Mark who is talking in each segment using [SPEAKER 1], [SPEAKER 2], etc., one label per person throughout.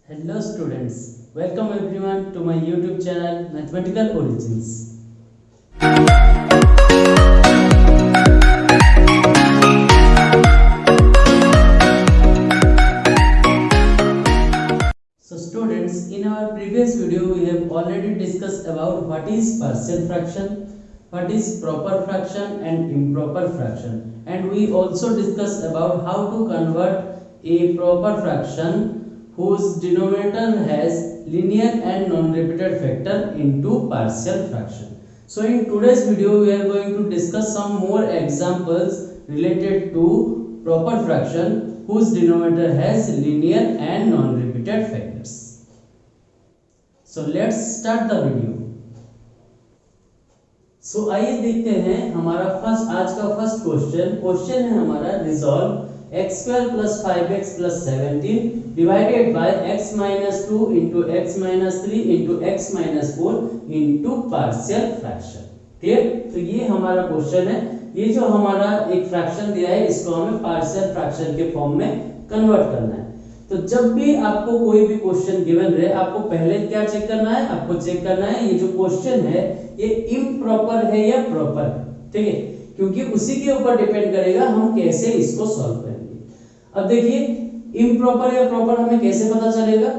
[SPEAKER 1] Hello students, welcome everyone to my YouTube channel Mathematical Origins. So students, in our previous video we have already discussed about what is partial fraction, what is proper fraction and improper fraction, and we also discussed about how to convert a proper fraction whose denominator has linear and non-repeated factor into partial fraction. So in today's video we are going to discuss some more examples related to proper fraction whose denominator has linear and non-repeated factors. So let's start the video. So आइए देखते हैं हमारा आज का first question है हमारा resolve x square plus 5x plus 17 divided by x minus 2 into x minus 3 into x minus 4 into partial fraction. Clear? तो ये हमारा क्वेश्चन है. ये जो हमारा एक फ्रैक्शन दिया है इसको हमें पार्शियल फ्रैक्शन के फॉर्म में कन्वर्ट करना है. तो जब भी आपको कोई भी क्वेश्चन गिवन रहे आपको पहले क्या चेक करना है? आपको चेक करना है ये जो क्वेश्चन है ये इम्प्रॉपर है या प्रॉपर है. ठीक है, क्योंकि उसी के ऊपर डिपेंड करेगा हम कैसे इसको सॉल्व करेंगे. अब देखिए इम्प्रॉपर या प्रॉपर हमें कैसे पता चलेगा?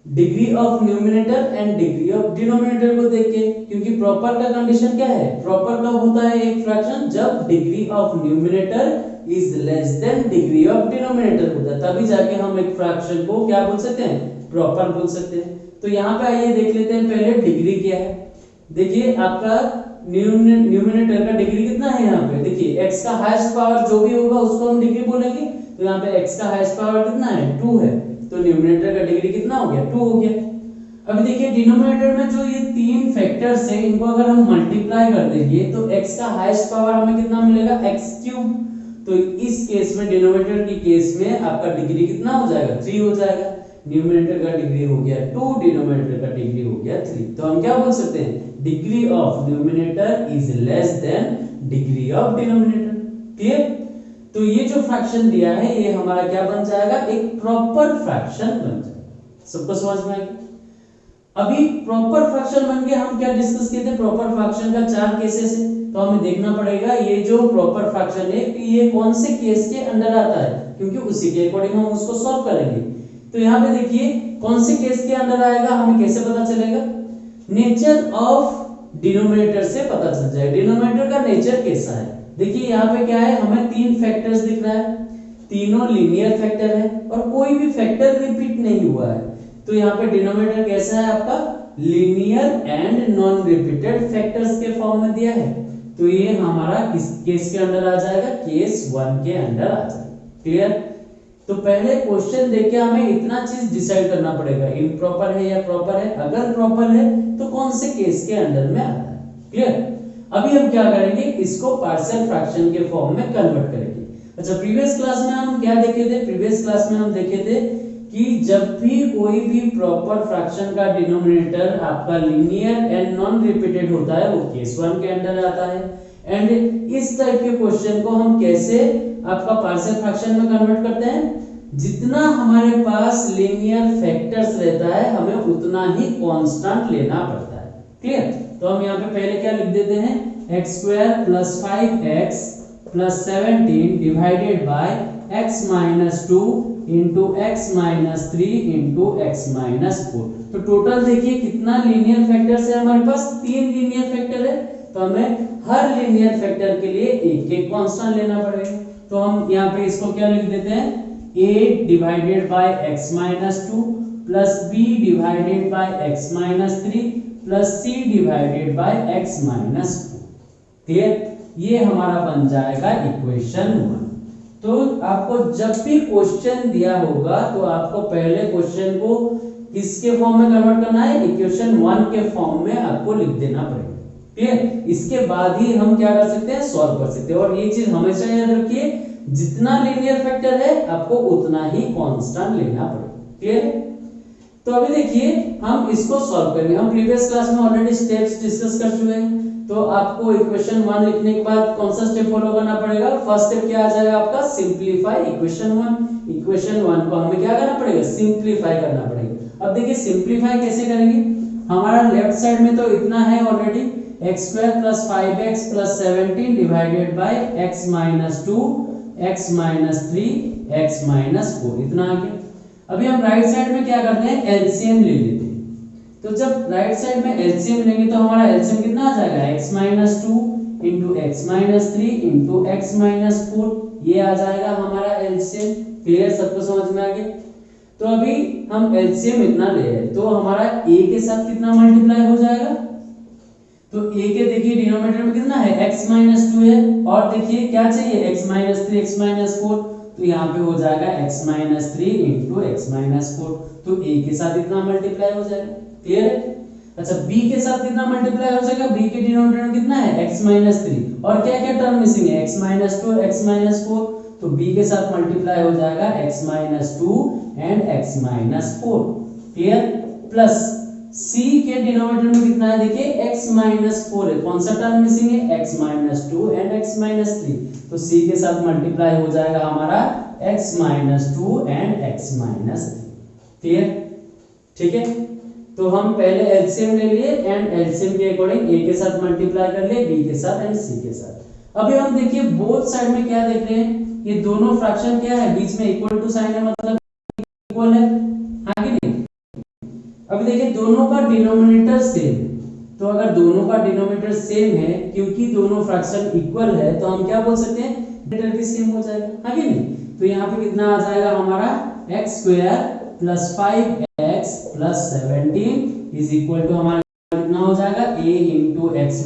[SPEAKER 1] Degree of numerator and degree of denominator को देख के, क्योंकि प्रॉपर का कंडीशन क्या है? प्रॉपर कब होता है एक फ्रैक्शन? जब degree of numerator is less than degree of denominator होता है, तभी जाके हम एक फ्रैक्शन को क्या बोल सकते हैं? प्रॉपर बोल सकते हैं. तो यहाँ पे आइए देख लेते हैं पहले डिग्री क्या है. देखिए आपका न्यूमरेटर का डिग्री कितना है? यहाँ पे देखिए x का हाईएस्ट पावर जो भी होगा उसको हम डिग्री बोलेंगे. तो यहाँ पे x का हाईएस्ट पावर कितना है? 2 है. तो न्यूमरेटर का डिग्री कितना हो गया? 2 हो गया. अभी देखिए डिनोमिनेटर में जो ये तीन फैक्टर्स है इनको अगर हम मल्टीप्लाई कर देंगे तो x का हाईएस्ट पावर हमें कितना मिलेगा? x3. तो इस केस में डिनोमिनेटर की केस में आपका डिग्री कितना हो जाएगा? 3 हो जाएगा. न्यूमरेटर का डिग्री हो गया 2, डिनोमिनेटर का डिग्री हो गया 3. तो हम क्या बोल सकते हैं? Degree of numerator is less than degree of denominator. Clear? तो ये जो फ्रैक्शन दिया है ये हमारा क्या बन जाएगा? एक प्रॉपर फ्रैक्शन बन जाएगा. सबको समझ में आ गया? अभी प्रॉपर फ्रैक्शन बन गया. हम क्या डिस्कस किए थे? प्रॉपर फ्रैक्शन का 4 केसेस है. तो हमें देखना पड़ेगा ये जो प्रॉपर फ्रैक्शन है कि ये कौन से केस के अंडर आता है, क्योंकि उसी के अकॉर्डिंग हम उसको सॉल्व करेंगे. तो यहाँ पे देखिए कौन से केस के अंडर आएगा हमें कैसे पता चलेगा? नेचर ऑफ डिनोमिनेटर से पता चल जाएगा. डिनोमिनेटर का नेचर कैसा है? देखिए यहाँ पे क्या है? हमें 3 फैक्टर्स दिख रहा है. तीनों लीनियर फैक्टर है और कोई भी फैक्टर रिपीट नहीं हुआ है. तो यहाँ पे डिनोमिनेटर कैसा है आपका? Linear and non repeated factors के फॉर्म में दिया है. तो ये हमारा किस केस के अंदर आ जाएगा? केस 1 के अंदर आ जाएगा. क्लियर? तो पहले क्वेश्चन देख के हमें इतना चीज डिसाइड करना पड़ेगा इम्प्रॉपर है या प्रॉपर है. अगर प्रॉपर है तो कौन से केस के अंडर में आता है. क्लियर? अभी हम क्या करेंगे? इसको पार्शियल फ्रैक्शन के फॉर्म में कन्वर्ट करेंगे. अच्छा, प्रीवियस क्लास में हम क्या देखे थे? प्रीवियस क्लास में हम देखे थे कि जब भी कोई भी प्रॉपर फ्रैक्शन का डिनोमिनेटर आपका लीनियर एंड नॉन रिपीटेड होता है वो केस 1 के अंडर आता है. एंड इस टाइप के क्वेश्चन को हम कैसे आपका पार्शियल फ्रैक्शन में कन्वर्ट करते हैं? जितना हमारे पास लीनियर फैक्टर्स रहता है हमें उतना ही कांस्टेंट लेना पड़ता है. क्लियर? तो हम यहाँ पे पहले क्या लिख देते हैं? x² + 5x + 17 divided by x - 2 into x minus 3 into x minus 4. तो टोटल देखिए कितना लीनियर फैक्टर्स है हमारे पास? 3 लीनियर फैक्टर है. तो हमें हर लीनियर फैक्टर के लिए एक एक कांस्टेंट लेना पड़ेगा. तो हम यहाँ पे इसको क्या लिख देते हैं? a divided by x minus 2 plus b divided by x minus 3 plus c divided by x minus 4. Clear? ये हमारा बन जाएगा इक्वेशन 1. तो आपको जब भी क्वेश्चन दिया होगा तो आपको पहले क्वेश्चन को किसके फॉर्म में कन्वर्ट करना है? इक्वेशन 1 के फॉर्म में आपको लिख देना पड़ेगा. क्लियर? इसके बाद ही हम क्या कर सकते हैं? सॉल्व कर सकते हैं. और ये चीज हमेशा याद रखिए जितना लीनियर फैक्टर है आपको उतना ही कांस्टेंट लेना पड़ेगा. क्लियर? तो अभी देखिए हम इसको सॉल्व करेंगे. हम प्रीवियस क्लास में ऑलरेडी स्टेप्स डिस्कस कर चुके हैं. तो आपको इक्वेशन 1 लिखने के बाद कौन सा स्टेप फॉलो करना पड़ेगा? फर्स्ट स्टेप क्या आ जाएगा आपका? Simplify equation 1. इक्वेशन 1 को हमें क्या करना पड़ेगा, सिंप्लीफाई करना पड़ेगा। अब देखिए सिंप्लीफाई कैसे करेंगे, हमारा लेफ्ट साइड में तो इतना है already x² + 5x + 17 divided by x - 2 x - 3 x - 4 इतना आ गया। अभी हम राइट साइड में क्या करते हैं, एलसीएम ले लेते हैं। तो जब राइट साइड में एलसीएम लेंगे तो हमारा एलसीएम कितना आ जाएगा, x - 2 * x - 3 * x - 4 ये आ जाएगा हमारा एलसीएम। क्लियर, सबको समझ में आ गया। तो अभी हम एलसीएम इतना ले रहे हैं तो हमारा a के साथ कितना मल्टीप्लाई हो जाएगा, तो a के देखिए डिनोमिनेटर में कितना है, x - 2 है, और देखिए क्या चाहिए, x - 3 x - 4, तो यहाँ पे हो जाएगा x - 3 * x - 4, तो a के साथ इतना मल्टीप्लाई हो जाएगा। क्लियर है। अच्छा b के साथ कितना मल्टीप्लाई हो जाएगा, b के डिनोमिनेटर में कितना है, x - 3, और क्या क्या टर्म मिसिंग है, x - 2 x - 4, तो b के साथ मल्टीप्लाई हो जाएगा x - 2 and x - 4। Clear, plus c के डिनोमिनेटर में कितना है, देखिए x - 4 है, कौन सा टर्म मिसिंग है, x - 2 एंड x - 3, तो c के साथ मल्टीप्लाई हो जाएगा हमारा x - 2 एंड x - 3। क्लियर, ठीक है। तो हम पहले एलसीएम ले लिए एंड एलसीएम के अकॉर्डिंग a के साथ मल्टीप्लाई कर लिए, b के साथ एंड c के साथ। अभी हम देखिए बोथ साइड में क्या देख रहे हैं, ये दोनों फ्रैक्शन क्या है, बीच में इक्वल टू साइन है, मतलब इक्वल है, हाँ कि नहीं। अभी देखिए दोनों का डिनोमिनेटर सेम है, तो अगर दोनों का डिनोमिनेटर सेम है, क्योंकि दोनों फ्रैक्शन इक्वल है, तो हम क्या बोल सकते हैं, डिनोमिनेटर भी सेम हो जाएगा, हाँ कि नहीं। तो यहाँ पे कितना आ जाएगा हमारा x² + 5x + 17 = हमारा कितना हो जाएगा, a * x -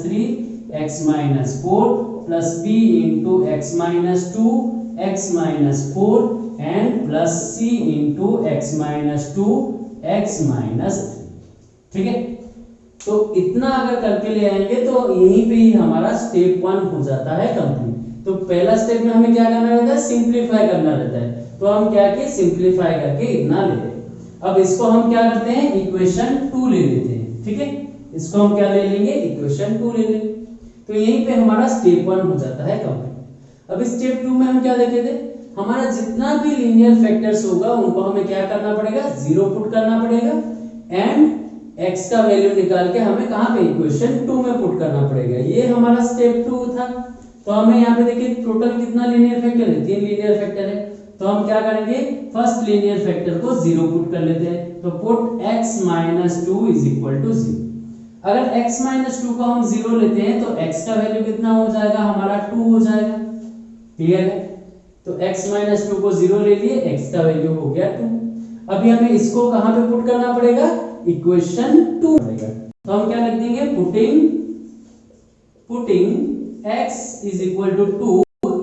[SPEAKER 1] 3 x - 4 + b * x - 2 x - 4 and plus c * x - 2 x - 3। ठीक है, तो इतना अगर करके ले आएंगे तो यहीं पे ही हमारा स्टेप 1 हो जाता है कंप्लीट। तो पहला स्टेप में हमें क्या करना रहता है, सिंप्लीफाई करना रहता है, तो हम क्या किए, सिंप्लीफाई करके इतना ले लें। अब इसको हम क्या करते हैं, इक्वेशन 2 ले लेते हैं। ठीक है, इसको हम क्या ले लेंगे, इक्वेशन 2 ले लेंगे, तो यहीं पे हमारा स्टेप 1 हो जाता है कंप्लीट। अब स्टेप 2 में हम क्या देखे थे, हमारा जितना भी लीनियर फैक्टर्स होगा उनको हमें क्या करना पड़ेगा, 0 पुट करना पड़ेगा एंड x का वैल्यू निकाल के हमें कहां पे, इक्वेशन 2 में पुट करना पड़ेगा। ये हमारा स्टेप 2 था। तो हमें यहाँ पे देखिए टोटल कितना लीनियर फैक्टर है, 3 लीनियर फैक्टर है, तो हम क्या करेंगे, फर्स्ट लीनियर फैक्टर को 0 पुट कर लेते हैं, तो पुट x - 2 = 0। अगर x - 2 को हम 0 लेते हैं तो x का वैल्यू कितना हो जाएगा, हमारा 2 हो जाएगा। क्लियर है, तो x - 2 को 0 ले लिए, x का वैल्यू हो गया 2। अभी हमें इसको कहां पे पुट करना पड़ेगा, इक्वेशन 2 पड़ेगा, तो हम क्या लिख देंगे, पुटिंग x = 2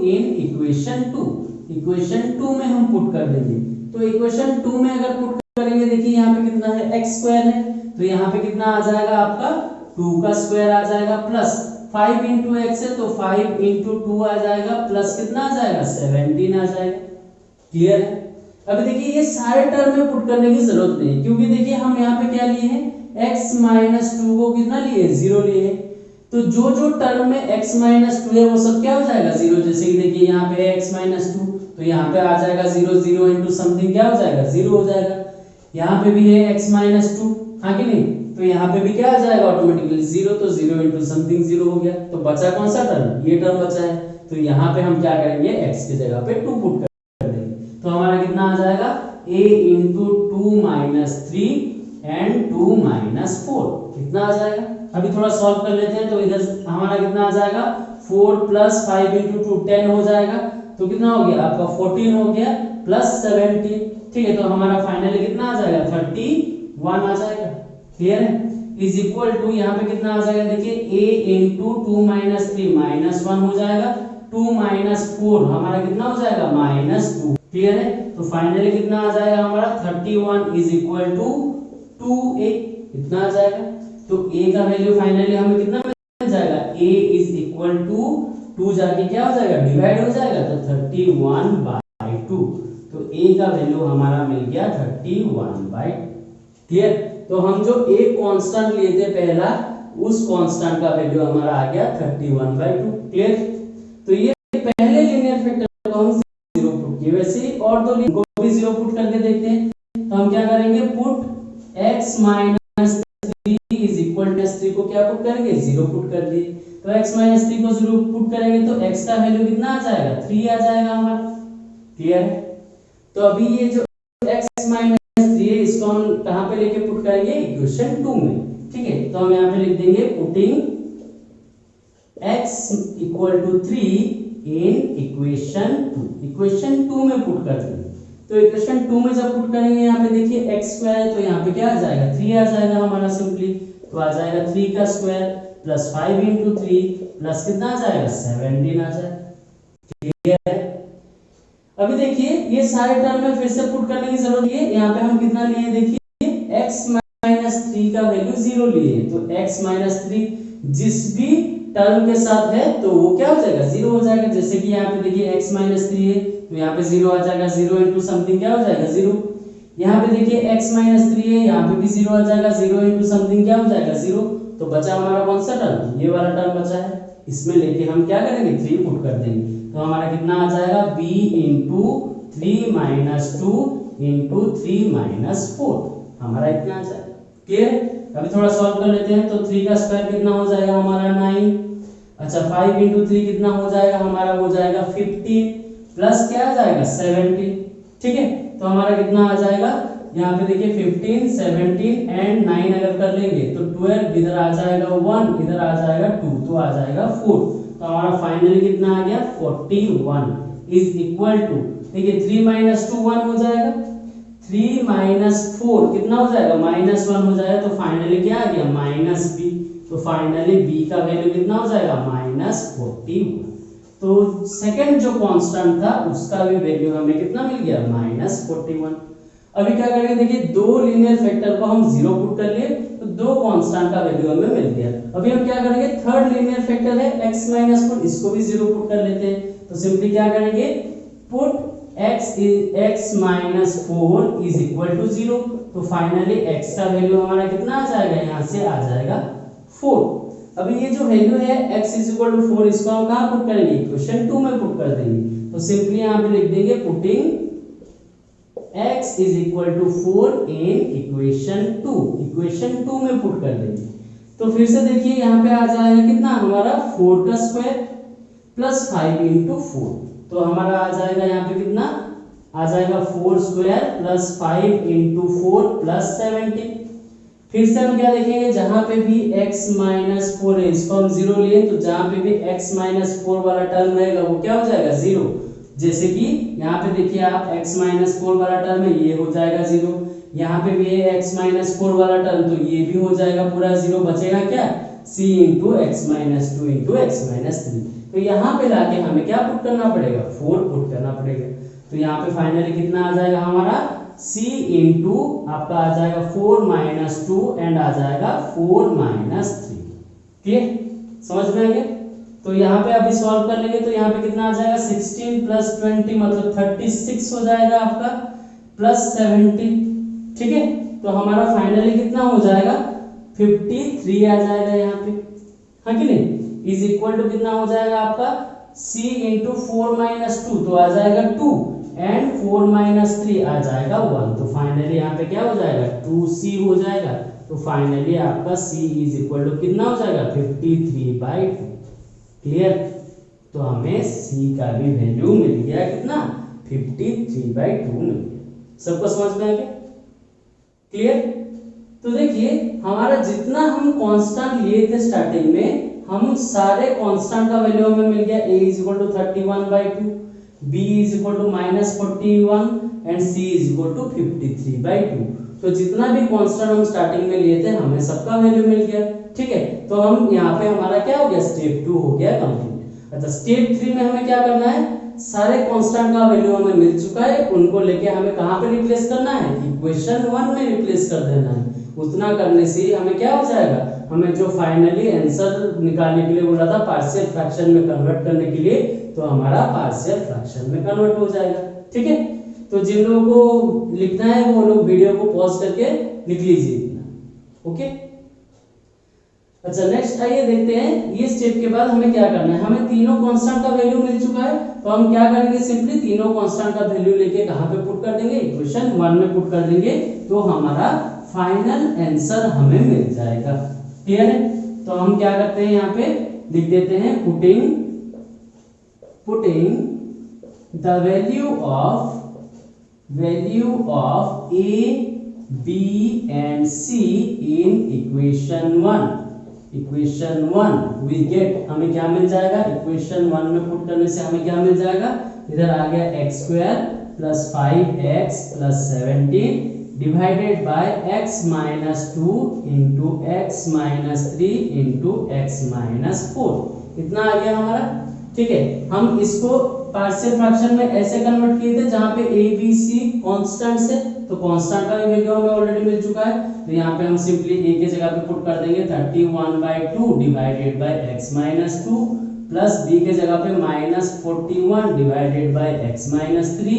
[SPEAKER 1] इन इक्वेशन 2। इक्वेशन 2 में हम पुट कर देंगे, तो इक्वेशन 2 में अगर पुट करेंगे, देखिए यहाँ पे कितना है, x² है, तो यहाँ पे कितना आ जाएगा आपका 2 का स्क्वायर आ जाएगा, प्लस 5 × x है तो 5 × 2 आ जाएगा, प्लस कितना आ जाएगा, 17 आ जाएगा। क्लियर है। अभी देखिए ये सारे टर्म में पुट करने की जरूरत नहीं, क्योंकि देखिए हम यहाँ पे क्या लिए हैं, x - 2 को कितना लिए, 0 लिए हैं, तो जो जो टर्म में x - 2 है वो सब क्या हो जाएगा, 0। जैसे कि देखिए यहाँ पे है x - 2, तो यहाँ पे आ जाएगा 0, 0 × समथिंग क्या हो जाएगा, 0 हो जाएगा। यहाँ पे भी है x - 2, हाँ कि नहीं, तो यहाँ पे भी क्या आ जाएगा ऑटोमेटिकली 0, तो 0 × समथिंग 0 हो गया। तो बचा कौन सा टर्म, ये टर्म बचा है, तो यहाँ पे हम क्या करेंगे, x की जगह पे 2 पुट कर देंगे, तो हमारा कितना आ जाएगा, a × 2 - 3 एंड 2 - 4 कितना आ जाएगा। अभी थोड़ा सॉल्व कर लेते हैं, तो इधर हमारा कितना आ जाएगा, 4 + 5 × 2 10 हो जाएगा, तो कितना हो गया आपका 14 हो गया, प्लस 17। ठीक है, तो हमारा फाइनली कितना आ जाएगा, 31 आ जाएगा। क्लियर है, = यहाँ पे कितना आ जाएगा, देखिए a × 2 - 3 -1 हो जाएगा, 2 - 4 हमारा कितना हो जाएगा, -2। क्लियर है, तो फाइनली कितना आ जाएगा हमारा, 31 = 2a इतना आ जाएगा। तो a का वैल्यू फाइनली हमें कितना मिल जाएगा, a = 2 जाके क्या हो जाएगा, डिवाइड हो जाएगा, तो 31/2, तो a का वैल्यू हमारा मिल गया 31/2। क्लियर, तो हम जो a कांस्टेंट लिए थे पहला, उस कांस्टेंट का वैल्यू हमारा आ गया 31/2। क्लियर, तो ये पहले लीनियर फैक्टर को हम 0 पुट किए, वैसे ही और दो को भी 0 पुट करके देखते हैं। तो हम क्या करेंगे, put x minus 3 is equal to 3 को क्या पुट करेंगे, 0 पुट कर दिए। तो x माइनस 3 को 0 पुट करेंगे तो x का वैल्यू कितना आ जाएगा, 3 आ जाएगा हमारा। क्लियर है? तो अभी ये जो x माइनस 3 है इसको हम कहाँ पे लेके पुट करेंगे, इक्वेशन 2 में। ठीक है, तो हम यहाँ पे लिख देंगे putting x equal to 3 in equation 2। Equation 2 में पुट कर देंगे। तो इक्वेशन 2 में जब पुट करेंगे यहाँ पे देखिए x स्क्वायर है तो यहाँ पे क्या आ जाएगा, 3 आ जाएगा हमारा सिंपली। तो आ जाएगा 3 का स्क्वायर प्लस 5 इंटू 3 प्लस कितना आ जाएगा, 17 आ जाएगा। क्लियर है? अभी देखिए ये सारे टर्म में फिर से पुट करने की जरूरत है। यहाँ पे हम कितना लिए देखिए, x माइनस 3 का वैल्यू 0 लिए। तो x माइनस 3 जिस भी टर्म के साथ है तो वो क्या हो जाएगा, 0 हो जाएगा। जैसे कि यहाँ पे देखिए x माइनस 3 है तो यहाँ पे 0 आ जाएगा, 0 इंटू समथिंग क्या हो जाएगा, 0। यहाँ पे देखिए x माइनस 3 है, यहाँ पे भी 0 आ जाएगा, 0 इंटू समथिंग क्या हो जाएगा, 0। तो बचा हमारा कौन सा टर्म, ये वाला टर्म बचा है। इसमें लेके हम क्या करेंगे, 3 पुट कर देंगे। तो हमारा कितना आ जाएगा, b into 3 minus 2 into 3 minus 4, हमारा इतना आ जाएगा। क्लियर? अभी थोड़ा सॉल्व कर लेते हैं। तो 3 का स्क्वायर कितना हो जाएगा हमारा, 9। अच्छा 5 इंटू 3 कितना हो जाएगा हमारा, हो जाएगा 15 प्लस क्या आ जाएगा, 17। ठीक है, तो हमारा कितना आ जाएगा, यहाँ पे देखिए 15 17 एंड 9 अगर कर लेंगे तो 12, इधर आ जाएगा 1, इधर आ जाएगा 2, तो आ जाएगा 4। तो हमारा फाइनली कितना आ गया, 41 इज इक्वल टू, देखिए 3 माइनस 2 1 हो जाएगा, 3 माइनस 4 कितना हो जाएगा, माइनस 1 हो जाएगा। तो फाइनली क्या आ गया, माइनस b। तो फाइनली b का वैल्यू कितना हो जाएगा, माइनस 41। तो सेकंड जो कांस्टेंट था उसका भी वैल्यू हमें कितना मिल गया, माइनस 41। अभी क्या करेंगे, देखिए दो लीनियर फैक्टर को हम 0 पुट कर लिए तो दो कांस्टेंट का वैल्यू हमें मिल गया। अभी हम क्या करेंगे, थर्ड लीनियर फैक्टर है x माइनस 4, इसको भी 0 पुट कर लेते हैं। तो सिंपली क्या करेंगे, put x minus 4 is equal to 0। तो फाइनली x का वैल्यू हमारा कितना आ जाएगा, यहाँ से आ जाएगा 4। अभी ये जो वैल्यू है x इज इक्वल टू 4, इसको हम कहाँ पुट करेंगे, इक्वेशन 2 में पुट कर देंगे। तो सिंपली यहाँ पे लिख देंगे putting x is equal to 4 in equation 2। Equation 2 में पुट कर देंगे। तो फिर से देखिए यहाँ पे आ जाएगा कितना हमारा, 4 का स्क्वायर प्लस 5 इंटू 4। तो हमारा आ जाएगा यहाँ पे कितना आ जाएगा, 4 स्क्वायर प्लस 5 इंटू 4 प्लस 17। फिर से हम क्या देखेंगे, जहां पे भी x माइनस 4 है इसको हम 0 लिए, तो जहां पे भी x माइनस 4 वाला टर्म रहेगा वो क्या हो जाएगा, 0। जैसे कि यहाँ पे देखिए आप x माइनस 4 वाला टर्म है, ये हो जाएगा 0। यहाँ पे भी है x माइनस 4 वाला टर्म, तो ये भी हो जाएगा पूरा 0। बचेगा क्या, c into x minus 2 into x minus 3। तो यहाँ पे लाके हमें क्या पुट करना पड़ेगा, 4 पुट करना पड़ेगा। तो यहाँ पे फाइनली कितना आ जाएगा हमारा, c इंटू आपका आ जाएगा 4 माइनस 2 एंड आ जाएगा 4 माइनस 3। क्लियर, समझ में आ गया? तो यहाँ पे अभी सॉल्व कर लेंगे तो यहाँ पे कितना आ जाएगा, 16 प्लस 20 मतलब 36 हो जाएगा आपका, प्लस 17। ठीक है, तो हमारा फाइनली कितना हो जाएगा, 53 आ जाएगा यहाँ पे, हाँ कि नहीं। इज इक्वल टू कितना हो जाएगा आपका, c इंटू 4 माइनस 2 तो आ जाएगा 2 एंड 4 माइनस 3 आ जाएगा 1। तो फाइनली यहाँ पे क्या हो जाएगा, 2c हो जाएगा। तो फाइनली आपका c इज इक्वल टू कितना हो जाएगा, 53/2। क्लियर, तो हमें c का भी वैल्यू मिल गया कितना, 53/2 मिल गया। सबको समझ में आ गया? क्लियर। तो देखिए हमारा जितना हम कांस्टेंट लिए थे स्टार्टिंग में, हम सारे कांस्टेंट का वैल्यू हमें मिल गया। a is equal to 31/2, b is equal to minus 41 and c is equal to 53/2। तो जितना भी कांस्टेंट हम स्टार्टिंग में लिए थे हमें सबका वैल्यू मिल गया। ठीक है, तो हम यहाँ पे हमारा क्या हो गया, स्टेप 2 हो गया कंप्लीट। अच्छा स्टेप 3 में हमें क्या करना है, सारे कांस्टेंट का वैल्यू हमें मिल चुका है, उनको लेके हमें कहाँ पे रिप्लेस करना है, इक्वेशन 1 में रिप्लेस कर देना है। उतना करने से हमें क्या हो जाएगा, हमें जो फाइनली आंसर निकालने के लिए बोला था पार्शियल फ्रैक्शन में कन्वर्ट करने के लिए, तो हमारा पार्शियल फ्रैक्शन में कन्वर्ट हो जाएगा। ठीक है, तो जिन लोगों को लिखना है वो लोग वीडियो को पॉज करके लिख लीजिए। ओके, अच्छा नेक्स्ट आइए देखते हैं ये स्टेप के बाद हमें क्या करना है। हमें तीनों कांस्टेंट का वैल्यू मिल चुका है, तो हम क्या करेंगे, सिंपली तीनों कांस्टेंट का वैल्यू लेके कहां पे पुट कर देंगे, इक्वेशन 1 में पुट कर देंगे, तो हमारा फाइनल आंसर हमें मिल जाएगा। क्लियर है? तो हम क्या करते हैं, यहाँ पे लिख देते हैं putting the value of a b and c in equation 1 we get, हमें क्या मिल जाएगा, इक्वेशन 1 में पुट करने से हमें क्या मिल जाएगा, इधर आ गया x square plus 5x plus 17 divided by x minus 2 into x minus 3 into x minus 4, इतना आ गया हमारा। ठीक है, हम इसको पार्शियल फ्रैक्शन में ऐसे कन्वर्ट किए थे जहां पे a b c कांस्टेंट्स है, तो कांस्टेंट का वैल्यू हमें ऑलरेडी मिल चुका है, तो यहाँ पे हम सिंपली a के जगह पे पुट कर देंगे 31/2 divided by x minus 2 plus b के जगह पे minus 41 divided by x minus 3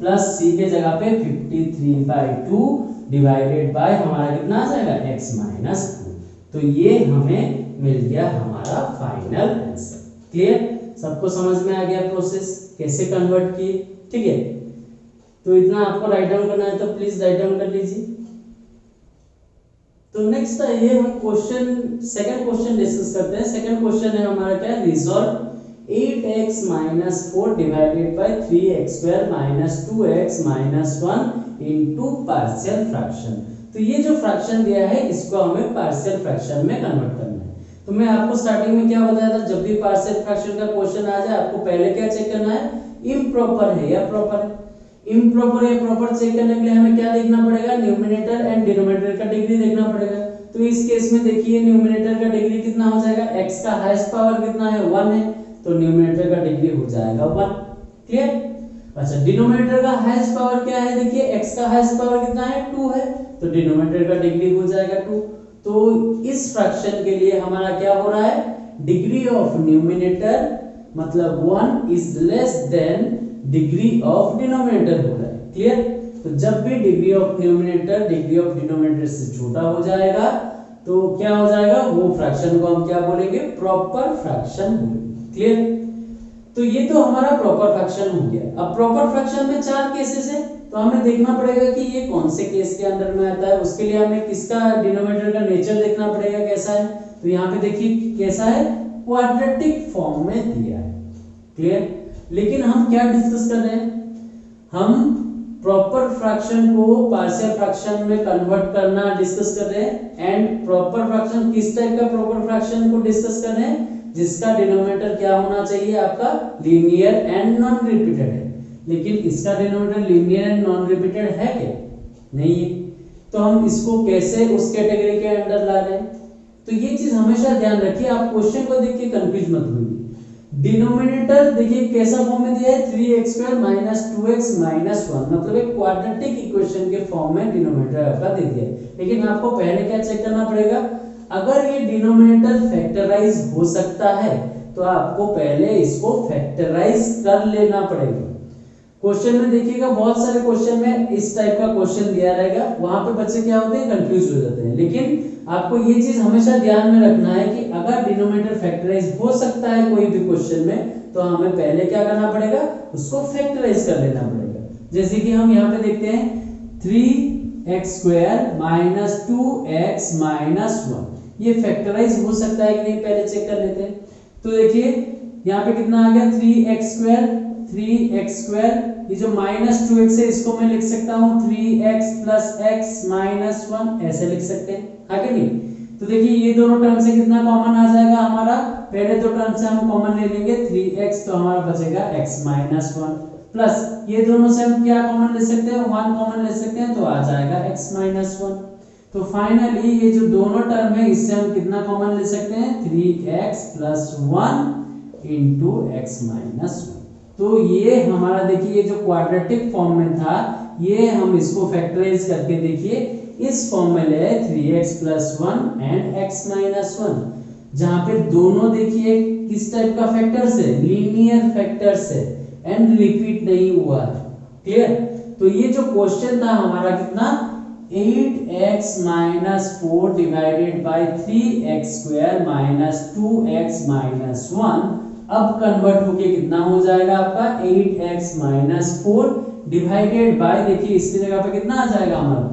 [SPEAKER 1] plus c के जगह पे 53/2 डिवाइडेड बाय हमारा कितना आ जाएगा, x माइनस 2। तो ये हमें मिल गया हमारा फाइनल आंसर। क्लियर? सबको समझ में आ गया प्रोसेस कैसे कन्वर्ट किए? ठीक है, तो इतना आपको राइट डाउन करना है तो प्लीज राइट डाउन कर लीजिए। तो नेक्स्ट ये हम सेकंड क्वेश्चन डिस्कस करते हैं। सेकंड क्वेश्चन है हमारा क्या, resolve 8x minus 4 divided by 3x² minus 2x minus 1 into partial fraction. तो ये जो फ्रैक्शन दिया है इसको हमें पार्शियल फ्रैक्शन में कन्वर्ट करना है। तो मैं आपको स्टार्टिंग में क्या बताया था, जब भी पार्शियल फ्रैक्शन का क्वेश्चन आ जाए आपको पहले क्या चेक करना है, इम्प्रॉपर है या प्रॉपर है। इम्प्रॉपर या प्रॉपर चेक करने के लिए हमें क्या देखना पड़ेगा, न्यूमरेटर एंड डिनोमिनेटर का डिग्री देखना पड़ेगा। तो इस केस में देखिए न्यूमरेटर का डिग्री कितना हो जाएगा, x का हाईएस्ट पावर कितना है, 1 है, तो न्यूमरेटर का डिग्री हो जाएगा 1। क्लियर? अच्छा, डिनोमिनेटर का हाईएस्ट पावर क्या है, देखिए x का हाईएस्ट पावर कितना है, 2 है, तो डिनोमिनेटर का डिग्री हो जाएगा 2। तो इस फ्रैक्शन के लिए हमारा क्या हो रहा है, डिग्री ऑफ न्यूमरेटर मतलब 1 is less than degree of denominator हो रहा है। क्लियर? तो जब भी degree of numerator degree of denominator से छोटा हो जाएगा तो क्या हो जाएगा, वो फ्रैक्शन को हम क्या बोलेंगे, प्रॉपर फ्रैक्शन बोलेंगे। क्लियर? तो ये तो हमारा प्रॉपर फ्रैक्शन हो गया। अब प्रॉपर फ्रैक्शन में 4 केसेस है, तो हमें देखना पड़ेगा कि ये कौन से केस के अंदर में आता है। उसके लिए हमें किसका डिनोमिनेटर का नेचर देखना पड़ेगा, कैसा है। तो यहाँ पे देखिए कैसा है, क्वाड्रेटिक फॉर्म में दिया है। क्लियर? लेकिन हम क्या डिस्कस कर रहे हैं, हम प्रॉपर फ्रैक्शन को पार्शियल फ्रैक्शन में कन्वर्ट करना डिस्कस कर रहे हैं। एंड प्रॉपर फ्रैक्शन किस टाइप का प्रॉपर फ्रैक्शन को डिस्कस कर रहे हैं, जिसका डिनोमिनेटर क्या होना चाहिए आपका, लीनियर एंड नॉन रिपीटेड है। लेकिन इसका denominator linear and non repeated है क्या, नहीं है। तो हम इसको कैसे उस कैटेगरी के अंदर ला रहे हैं, तो ये चीज हमेशा ध्यान रखिए, आप क्वेश्चन को देख के कंफ्यूज मत होइए। डिनोमिनेटर देखिए कैसा फॉर्म में दिया है, 3x² माइनस 2x माइनस 1, मतलब एक क्वाड्रेटिक इक्वेशन के फॉर्म में डिनोमिनेटर आपका दे दिया है। लेकिन आपको पहले क्या चेक करना पड़ेगा, अगर ये डिनोमिनेटर फैक्टराइज हो सकता है तो आपको पहले इसको फैक्टराइज कर लेना पड़ेगा। क्वेश्चन में देखिएगा बहुत सारे क्वेश्चन में इस टाइप का क्वेश्चन दिया रहेगा, वहां पे बच्चे क्या होते हैं, कंफ्यूज हो जाते हैं। लेकिन आपको ये चीज हमेशा ध्यान में रखना है कि अगर डिनोमिनेटर फैक्टराइज हो सकता है कोई भी क्वेश्चन में, तो हमें पहले क्या करना पड़ेगा, उसको फैक्टराइज कर लेना पड़ेगा। जैसे कि हम यहाँ पे देखते हैं 3x² माइनस 2x माइनस 1, ये फैक्टराइज हो सकता है कि नहीं, पहले चेक कर लेते हैं। तो देखिए यहाँ पे कितना आ गया, 3x², ये जो माइनस 2x है इसको मैं लिख सकता हूँ 3x प्लस x माइनस 1, ऐसे लिख सकते हैं, है कि नहीं। तो देखिए ये दोनों टर्म से कितना कॉमन आ जाएगा हमारा, पहले दो टर्म से हम कॉमन ले लेंगे 3x, तो हमारा बचेगा x माइनस 1, प्लस ये दोनों से हम क्या कॉमन ले सकते हैं, 1 कॉमन ले सकते हैं, तो आ जाएगा x माइनस 1। तो फाइनली ये जो दोनों टर्म है इससे हम कितना कॉमन ले सकते हैं, 3x plus 1 into x minus 1। तो ये हमारा देखिए ये जो क्वाड्रेटिक फॉर्म में था, ये हम इसको फैक्टराइज करके देखिए इस फॉर्म में ले 3x plus 1 and x minus 1, जहां पे दोनों देखिए किस टाइप का फैक्टर से, लीनियर फैक्टर से, एंड रिपीट नहीं हुआ है। क्लियर? तो ये जो क्वेश्चन था हमारा कितना 8x minus 4 divided by 3x square minus 2x minus 1। अब कन्वर्ट होके कितना हो जाएगा आपका 8x माइनस 4 डिवाइडेड बाय, देखिए इसकी जगह पे कितना आ जाएगा हमारा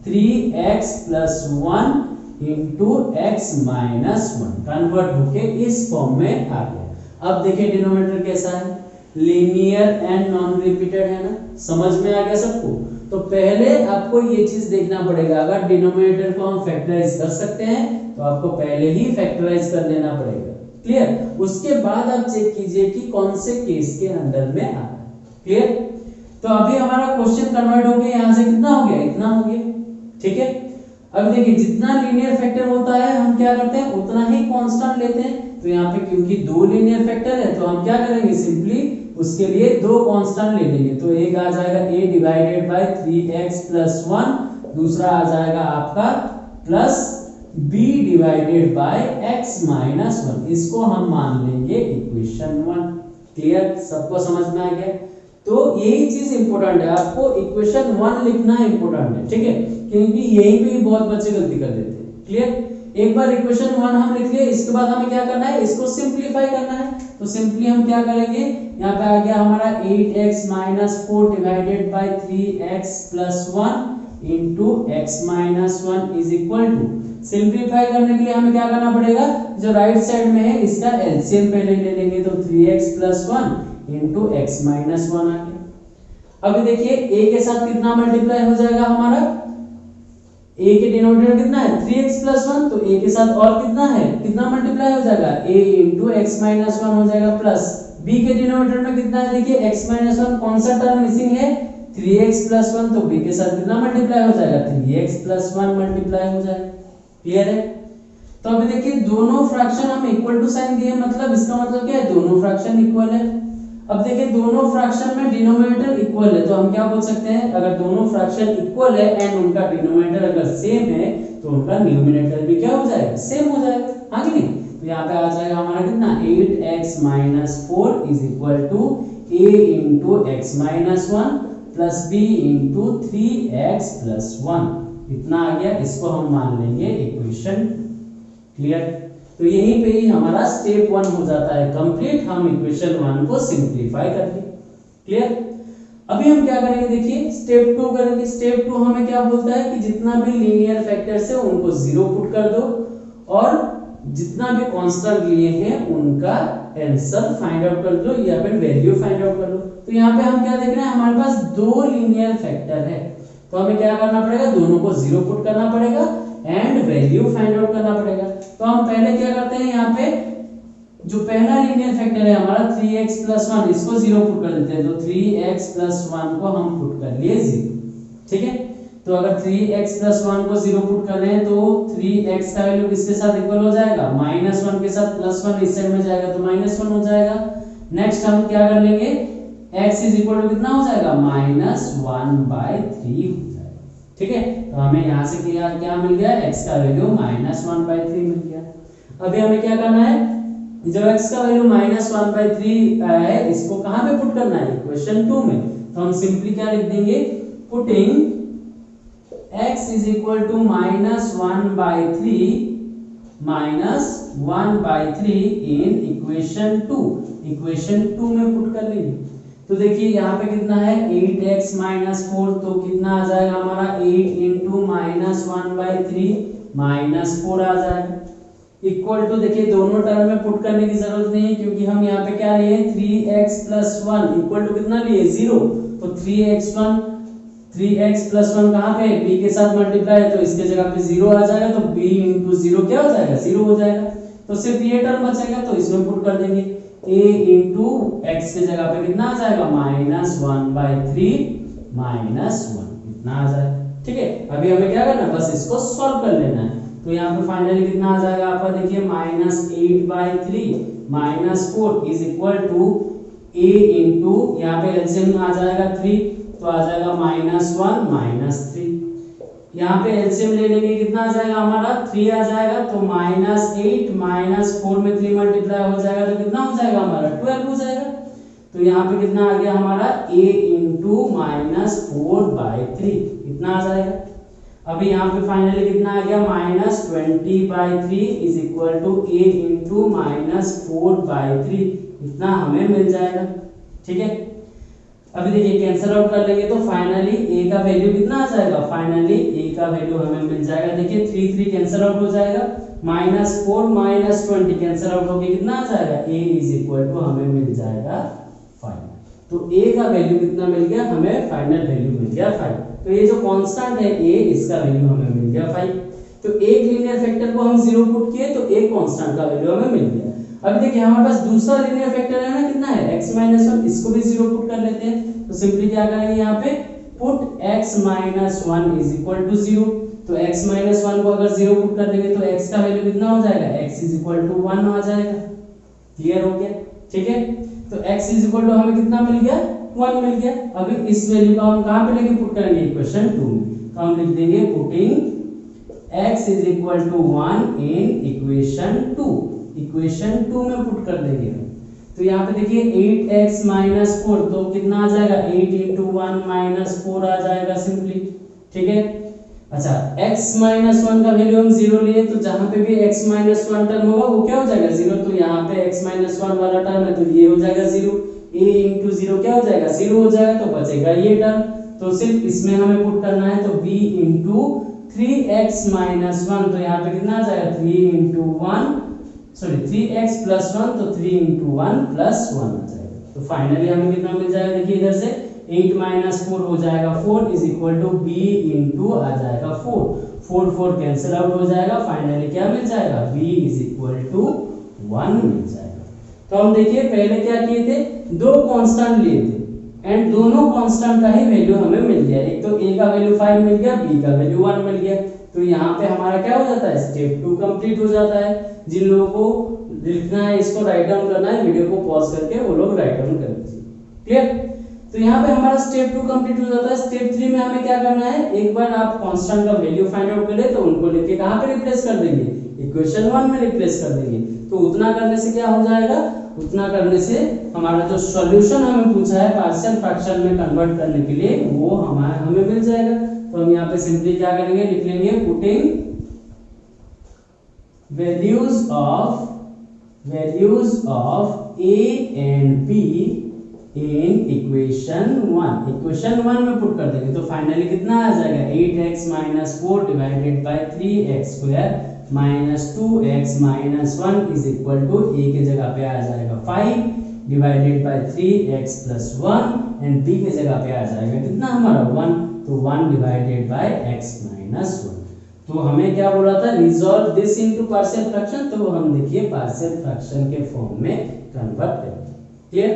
[SPEAKER 1] 3x plus 1 into x minus 1। Convert होके इस फॉर्म में आ गया। अब देखिए डिनोमिनेटर कैसा है, लीनियर एंड नॉन रिपीटेड है ना, समझ में आ गया सबको। तो पहले आपको ये चीज देखना पड़ेगा, अगर डिनोमिनेटर को हम फैक्टराइज कर सकते हैं तो आपको पहले ही फैक्टराइज कर लेना पड़ेगा। क्लियर? उसके बाद आप चेक कीजिए कि कौन से केस के अंदर में आ रहा है। क्लियर? तो अभी हमारा क्वेश्चन कन्वर्ट हो गया, यहां से कितना हो गया, इतना हो गया। ठीक है, अब देखिए जितना लीनियर फैक्टर होता है हम क्या करते हैं उतना ही कांस्टेंट लेते हैं। तो यहाँ पे क्योंकि दो लीनियर फैक्टर है तो हम क्या करेंगे, सिंपली उसके लिए दो कांस्टेंट ले लेंगे। तो एक आ जाएगा a divided by 3x plus 1, दूसरा आ जाएगा आपका plus b divided by x minus 1। इसको हम मान लेंगे इक्वेशन 1। क्लियर? सबको समझ में आ गया? तो यही चीज इंपॉर्टेंट है, आपको इक्वेशन 1 लिखना इंपॉर्टेंट है। ठीक है, क्योंकि यहीं पे ही बहुत बच्चे गलती कर देते हैं। क्लियर? एक बार इक्वेशन 1 हम लिख लिए, इसके बाद हमें क्या करना है, इसको सिंपलीफाई करना है। तो सिंपली हम क्या करेंगे, यहाँ पे आ गया हमारा 8x minus 4 divided by 3x plus 1 into x minus 1 is equal to, simplify करने के लिए हमें क्या करना पड़ेगा, जो राइट साइड में है इसका एलसीएम पहले ले लेंगे। तो 3x plus 1 into x minus 1 आ गया। अभी देखिए a के साथ कितना मल्टीप्लाई हो जाएगा हमारा, a के डिनोमिनेटर कितना है 3x प्लस 1, तो a के साथ और कितना है, कितना मल्टीप्लाई हो जाएगा a इंटू एक्स माइनस 1 हो जाएगा, प्लस b के डिनोमिनेटर में कितना है, देखिए x माइनस 1 कौन सा टर्म मिसिंग है 3x प्लस 1, तो b के साथ कितना मल्टीप्लाई हो जाएगा 3x प्लस 1 मल्टीप्लाई हो जाएगा। क्लियर है? तो अभी देखिए दोनों फ्रैक्शन हम इक्वल टू साइन दिए, मतलब इसका मतलब क्या है, दोनों फ्रैक्शन इक्वल है। अब देखिए दोनों फ्रैक्शन में डिनोमिनेटर इक्वल है, तो हम क्या बोल सकते हैं, अगर दोनों फ्रैक्शन इक्वल है एंड उनका डिनोमिनेटर अगर सेम है तो उनका न्यूमरेटर भी क्या हो जाएगा, सेम हो जाएगा। हाँ कि नहीं? तो यहाँ पे आ जाएगा हमारा कितना 8x minus 4 is equal to a into x minus 1 plus b into 3x plus 1, इतना आ गया। इसको हम मान लेंगे इक्वेशन। क्लियर? तो यहीं पे ही हमारा स्टेप 1 हो जाता है कंप्लीट, हम इक्वेशन 1 को सिंपलीफाई करके। क्लियर? अभी हम क्या करेंगे, देखिए स्टेप 2 करेंगे। स्टेप 2 हमें क्या बोलता है कि जितना भी लीनियर फैक्टर्स है उनको 0 पुट कर दो और जितना भी कांस्टेंट लिए हैं उनका आंसर फाइंड आउट कर दो या फिर वैल्यू फाइंड आउट कर दो। तो यहाँ पे हम क्या देख रहे हैं, हमारे पास दो लीनियर फैक्टर है, तो हमें क्या करना पड़ेगा, दोनों को 0 पुट करना पड़ेगा एंड वैल्यू फाइंड आउट करना पड़ेगा। तो हम पहले क्या करते हैं, यहाँ पे जो पहला लीनियर फैक्टर है हमारा 3x प्लस 1, इसको 0 पुट कर देते हैं। तो 3x प्लस 1 को हम पुट कर लिए 0। ठीक है, तो अगर 3x प्लस 1 को 0 पुट कर रहे हैं तो 3x का वैल्यू किसके साथ इक्वल हो जाएगा, माइनस 1 के साथ, प्लस 1 इस साइड में जाएगा तो माइनस 1 हो जाएगा। नेक्स्ट हम क्या कर लेंगे, x इज इक्वल टू कितना हो जाएगा, माइनस 1/3 हो जाएगा। ठीक है, तो हमें यहाँ से क्या मिल गया, x का वैल्यू माइनस 1/3 मिल गया। अभी हमें क्या करना है, जब x का वैल्यू माइनस 1/3 है, इसको कहाँ पे पुट करना है, इक्वेशन 2 में। तो हम सिंपली क्या लिख देंगे, putting x is equal to minus 1/3 minus 1/3 in equation 2, equation 2 में पुट कर लेंगे। तो देखिए यहाँ पे कितना है 8x माइनस 4, तो कितना आ जाएगा हमारा 8 इंटू माइनस 1/3 माइनस 4 आ जाएगा, इक्वल टू, देखिए दोनों टर्म में पुट करने की जरूरत नहीं है क्योंकि हम यहाँ पे क्या लिए 3x प्लस 1 इक्वल टू कितना लिए 0, तो 3x प्लस 1 कहाँ पे, b के साथ मल्टीप्लाई है तो इसके जगह पे 0 आ जाएगा, तो b इंटू 0 क्या हो जाएगा, 0 हो जाएगा। तो सिर्फ ये टर्म बचेगा तो इसमें पुट कर देंगे, a इंटू एक्स के जगह पे कितना आ जाएगा, माइनस 1/3 माइनस 1, इतना आ जाएगा। ठीक है, अभी हमें क्या करना है, बस इसको सॉल्व कर लेना है। तो यहाँ पे फाइनली कितना आ जाएगा आपका, देखिए minus 8/3 minus 4 is equal to a into, यहाँ पे एलसीएम आ जाएगा 3, तो आ जाएगा माइनस 1 माइनस 3, यहाँ पे एलसीएम ले लेंगे कितना आ जाएगा हमारा 3 आ जाएगा, तो माइनस 8 माइनस 4 में 3 मल्टीप्लाई हो जाएगा तो कितना हो जाएगा हमारा 12 हो जाएगा। तो यहाँ पे कितना आ गया हमारा a इंटू माइनस 4/3, इतना आ जाएगा। अभी यहाँ पे फाइनली कितना आ गया, -20/3 is equal to a into -4/3, इतना हमें मिल जाएगा। ठीक है, अभी देखिए कैंसिल आउट कर लेंगे तो फाइनली a का वैल्यू कितना आ जाएगा, फाइनली a का वैल्यू हमें मिल जाएगा। देखिए 3 कैंसिल आउट हो जाएगा, -4 -20 कैंसिल आउट होके कितना आ जाएगा, a इज इक्वल टू हमें मिल जाएगा 5। तो a का वैल्यू कितना मिल गया, हमें फाइनल वैल्यू मिल गया 5। तो ये जो कांस्टेंट है a, इसका वैल्यू हमें मिल गया 5। तो एक लीनियर फैक्टर को हम 0 पुट किए तो एक कांस्टेंट का वैल्यू हमें मिल गया। अभी देखिए हमारे पास दूसरा लीनियर फैक्टर है ना, कितना है, x - 1, इसको भी 0 पुट कर लेते हैं। तो सिंपली क्या करेंगे, यहाँ पे put x - 1 is equal to 0। तो x - 1 को अगर 0 पुट कर देंगे तो x का वैल्यू कितना हो जाएगा, x इज इक्वल टू 1 आ जाएगा। क्लियर हो गया, ठीक है। तो x इज इक्वल टू हमें कितना मिल गया, 1 मिल गया। अभी इस वैल्यू को हम कहां पे लेके पुट करेंगे, इक्वेशन 2 में। तो हम लिख देंगे putting x is equal to 1 in equation 2, equation 2 में पुट कर देंगे। तो यहाँ पे देखिए 8x - 4, तो कितना आ जाएगा, 8 इंटू 1 - 4 आ जाएगा सिंपली। ठीक है, अच्छा x - 1 का वैल्यू हम 0 लिए, तो जहां पे भी x - 1 टर्म होगा वो क्या हो जाएगा, 0। तो यहाँ पे x - 1 वाला टर्म है तो ये हो जाएगा 0। a इंटू 0 क्या हो जाएगा, 0 हो जाएगा, तो बचेगा ये टर्म। तो सिर्फ इसमें हमें पुट करना है, तो b इंटू 3x - 1, तो यहाँ पे कितना आ जाएगा, 3x प्लस 1, तो 3 इंटू 1 प्लस 1 आ जाएगा। तो फाइनली हमें कितना मिल जाएगा, देखिए इधर से 8 - 4 हो जाएगा 4 is equal to b into आ जाएगा 4, 4 कैंसिल आउट हो जाएगा। फाइनली क्या मिल जाएगा, b इज इक्वल टू 1 मिल जाएगा। तो हम देखिए पहले क्या किए थे, दो कांस्टेंट लिए थे एंड दोनों कांस्टेंट का ही वैल्यू हमें मिल गया। एक तो a का वैल्यू 5 मिल गया, b का वैल्यू 1 मिल गया। तो यहाँ पे हमारा क्या हो जाता है, स्टेप 2 कंप्लीट हो जाता है। जिन लोगों को लिखना है, इसको राइट डाउन करना है, वीडियो को पॉज करके वो लोग राइट डाउन कर लीजिए। क्लियर, तो यहाँ पे हमारा स्टेप 2 कंप्लीट हो जाता है। स्टेप 3 में हमें क्या करना है, एक बार आप कांस्टेंट का वैल्यू फाइंड आउट कर ले तो उनको लेके कहाँ पे रिप्लेस कर देंगे, इक्वेशन 1 में रिप्लेस कर देंगे। तो उतना करने से क्या हो जाएगा, उतना करने से हमारा जो सॉल्यूशन हमें पूछा है पार्शियल फ्रैक्शन में कन्वर्ट करने के लिए, वो हमें मिल जाएगा। तो हम यहाँ पे सिंपली क्या करेंगे, लिख लेंगे putting values of a and b in equation 1, equation 1 में पुट कर देंगे। तो फाइनली कितना आ जाएगा, 8x - 4 divided by 3x² -2x - 1 is equal to a के जगह पे आ जाएगा 5 divided by 3x plus 1 and b के जगह पे आ जाएगा कितना हमारा 1, तो 1 डिवाइडेड बाय x - 1। तो हमें क्या बोला था, resolve this into partial fraction. तो हम देखिए पार्शियल फ्रैक्शन के फॉर्म में कन्वर्ट करेंगे। क्लियर,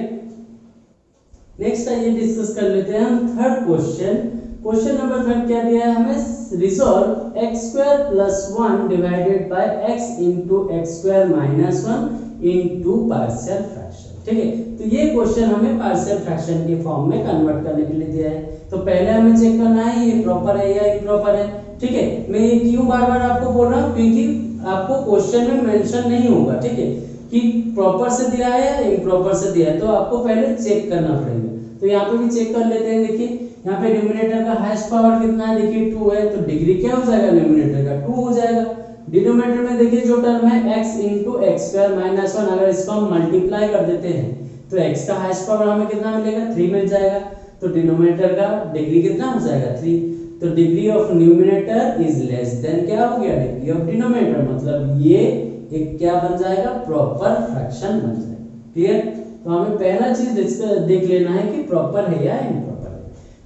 [SPEAKER 1] नेक्स्ट आइए डिस्कस कर लेते हैं हम थर्ड क्वेश्चन। क्वेश्चन नंबर 3 क्या दिया है हमें, resolve x² + 1 divided by x into x² - 1 into partial fraction. ठीक है, तो ये क्वेश्चन हमें पार्शियल फ्रैक्शन के फॉर्म में कन्वर्ट करने के लिए दिया है। तो पहले हमें चेक करना है ये प्रॉपर है या इम्प्रॉपर है। ठीक है, मैं ये क्यों बार बार आपको बोल रहा हूँ, क्योंकि आपको क्वेश्चन में मेंशन नहीं होगा, ठीक है, कि प्रॉपर से दिया है या इम्प्रॉपर से दिया है, तो आपको पहले चेक करना पड़ेगा। तो यहाँ पे भी चेक कर लेते हैं। देखिए यहाँ पे न्यूमरेटर का हाईएस्ट पावर कितना है, देखिए 2 है, तो डिग्री क्या हो जाएगा, न्यूमरेटर का 2 हो जाएगा। डिनोमिनेटर में देखिए जो टर्म है x इंटू x² - 1, अगर इसको हम मल्टीप्लाई कर देते हैं तो x का हाईएस्ट पावर हमें कितना मिलेगा, 3 मिल जाएगा। तो डिनोमिनेटर का डिग्री कितना हो जाएगा, 3। तो degree of numerator is less than क्या हो गया, डिग्री ऑफ डिनोमिनेटर, मतलब ये एक क्या बन जाएगा, प्रॉपर फ्रैक्शन बन जाएगा। क्लियर, तो हमें पहला चीज देख लेना है कि प्रॉपर है या इम्प्रॉपर है।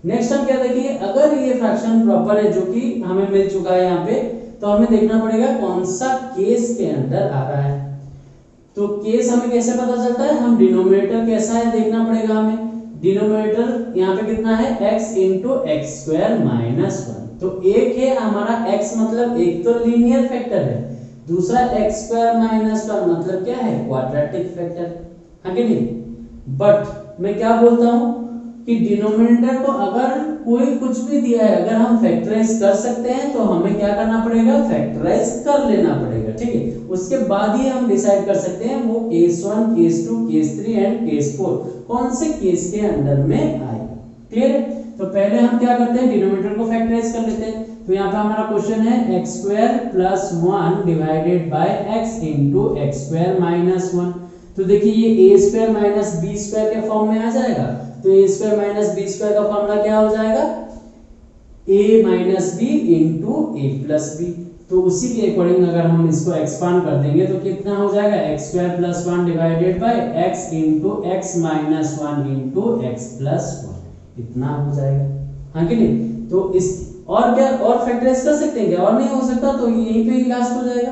[SPEAKER 1] नेक्स्ट हम क्या देखिए, अगर ये फ्रैक्शन प्रॉपर है जो कि हमें मिल चुका है यहाँ पे, तो हमें देखना पड़ेगा कौन सा केस के अंदर आ रहा है। तो केस हमें कैसे पता चलता है, हम डिनोमिनेटर कैसा है देखना पड़ेगा हमें। डिनोमिनेटर यहाँ पे कितना है, x इंटू x² - 1। तो एक है हमारा x, मतलब एक तो लीनियर फैक्टर है, दूसरा x² - 1 मतलब क्या है, क्वाड्रेटिक फैक्टर है कि नहीं। बट मैं क्या बोलता हूँ कि डिनोमिनेटर को अगर कोई कुछ भी दिया है, अगर हम फैक्टराइज कर सकते हैं तो हमें क्या करना पड़ेगा, फैक्टराइज कर लेना पड़ेगा। ठीक है, उसके बाद ही हम डिसाइड कर सकते हैं वो case 1, case 2, case 3 and case 4 कौन से केस के अंदर में आएगा। क्लियर है, तो पहले हम क्या करते हैं, डिनोमिनेटर को फैक्टराइज कर लेते हैं। तो यहाँ पे हमारा क्वेश्चन है x square plus 1 divided by x into x square minus 1। तो देखिए ये a square minus b square के फॉर्म में आ जाएगा। तो a square minus b square का फॉर्मूला क्या हो जाएगा, a minus b into a plus b. तो उसी के अकॉर्डिंग अगर हम इसको एक्सपांड कर देंगे तो कितना हो जाएगा, x square plus 1 divided by x into x minus 1 into x plus 1, इतना हो जाएगा। हाँ कि नहीं। तो इस और क्या और फैक्टराइज कर सकते हैं क्या, और नहीं हो सकता, तो यहीं पे ही लास्ट हो जाएगा।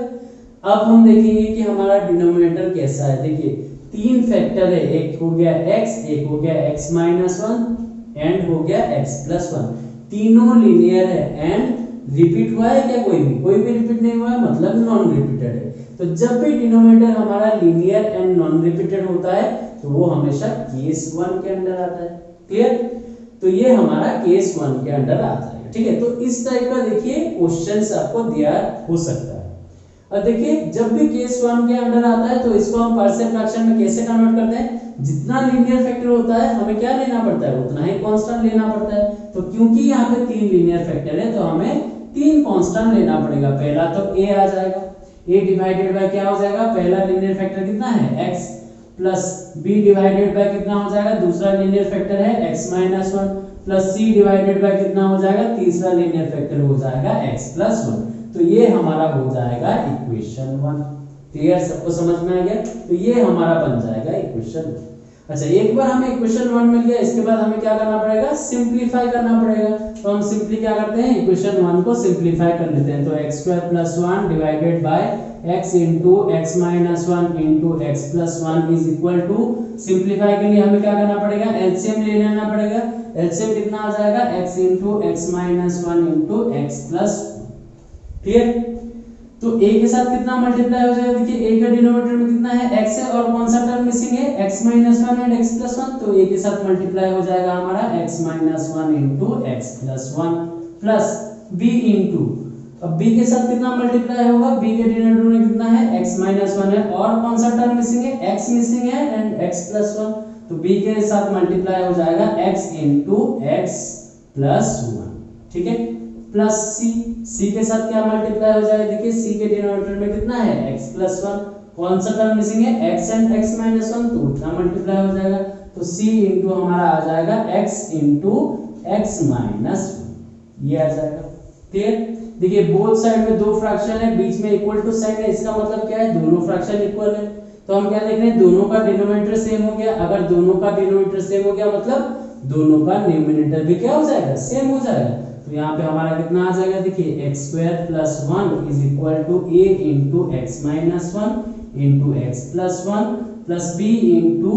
[SPEAKER 1] अब हम देखेंगे कि हमारा डिनोमिनेटर कैसा है। देखिए तीन फैक्टर है, एक हो गया x, एक हो गया x माइनस 1 एंड हो गया x प्लस 1। तीनों लीनियर है एंड रिपीट हुआ है क्या, कोई भी रिपीट नहीं हुआ है, मतलब नॉन रिपीटेड है। तो जब भी डिनोमिनेटर हमारा लीनियर एंड नॉन रिपीटेड होता है तो वो हमेशा केस 1 के अंडर आता है। क्लियर। तो ये हमारा केस 1 के अंडर आता है। ठीक है। तो इस टाइप का देखिए क्वेश्चंस आपको दिया हो सकता है। अब देखिए जब भी केस 1 के अंडर आता है तो इसको हम पार्शियल फ्रैक्शन में कैसे कन्वर्ट करते हैं, जितना लीनियर फैक्टर होता है हमें क्या लेना पड़ता है, उतना ही कांस्टेंट लेना पड़ता है। तो क्योंकि यहाँ पे तीन लीनियर फैक्टर है तो हमें तीन कांस्टेंट लेना पड़ेगा। पहला तो a आ जाएगा, a डिवाइडेड बाय क्या हो जाएगा, पहला लीनियर फैक्टर कितना है x, plus b divided by कितना हो जाएगा, दूसरा लीनियर फैक्टर है x minus 1, plus c divided by कितना हो जाएगा, तीसरा लीनियर फैक्टर हो जाएगा x प्लस 1। तो ये हमारा हो जाएगा इक्वेशन 1। क्लियर, सबको समझ में आ गया। तो ये हमारा बन जाएगा इक्वेशन 1। अच्छा, एक बार हमें इक्वेशन 1 मिल गया, इसके बाद हमें क्या करना पड़ेगा, सिंपलीफाई करना पड़ेगा। तो हम सिंपली क्या करते हैं, इक्वेशन 1 को सिंपलीफाई कर लेते हैं। तो x square plus 1 divided by x into x minus 1 into x plus 1 is equal to, simplify के लिए हमें क्या करना पड़ेगा, एलसीएम ले लेना पड़ेगा। एलसीएम कितना आ जाएगा, x into x minus 1 into x plus 1। Clear. तो a के साथ कितना मल्टीप्लाई हो जाएगा, देखिए a का डिनोमिनेटर में कितना है, x है, और कौन सा टर्म मिसिंग है, x minus 1 and x plus 1। तो a के साथ मल्टीप्लाई हो जाएगा हमारा x minus 1 into x plus 1 plus b into, अब b के साथ कितना मल्टीप्लाई होगा, b के डिनोमिनेटर में कितना है, x माइनस 1 है, और कौन सा टर्म मिसिंग है, x मिसिंग है एंड x प्लस 1। तो b के साथ मल्टीप्लाई हो जाएगा x इंटू एक्स प्लस 1। ठीक है। प्लस c के साथ क्या मल्टीप्लाई हो जाएगा, देखिए c के डिनोमिनेटर में कितना है, x प्लस 1, कौन सा टर्म मिसिंग है, x एंड x माइनस 1, तो उतना मल्टीप्लाई हो जाएगा। तो c इंटू हमारा आ जाएगा x इंटू एक्स माइनस 1, ये आ जाएगा। क्लियर। देखिए बोथ साइड में दो फ्रैक्शन है, बीच में इक्वल टू साइन है, इसका मतलब क्या है, दोनों फ्रैक्शन इक्वल है। तो हम क्या देख रहे हैं, दोनों का डिनोमिनेटर सेम हो गया। अगर दोनों का डिनोमिनेटर सेम हो गया मतलब दोनों का न्यूमरेटर भी क्या हो जाएगा, सेम हो जाएगा। तो यहाँ पे हमारा कितना आ जाएगा, देखिए x square plus 1 is equal to a into x minus 1 into x plus 1 plus b into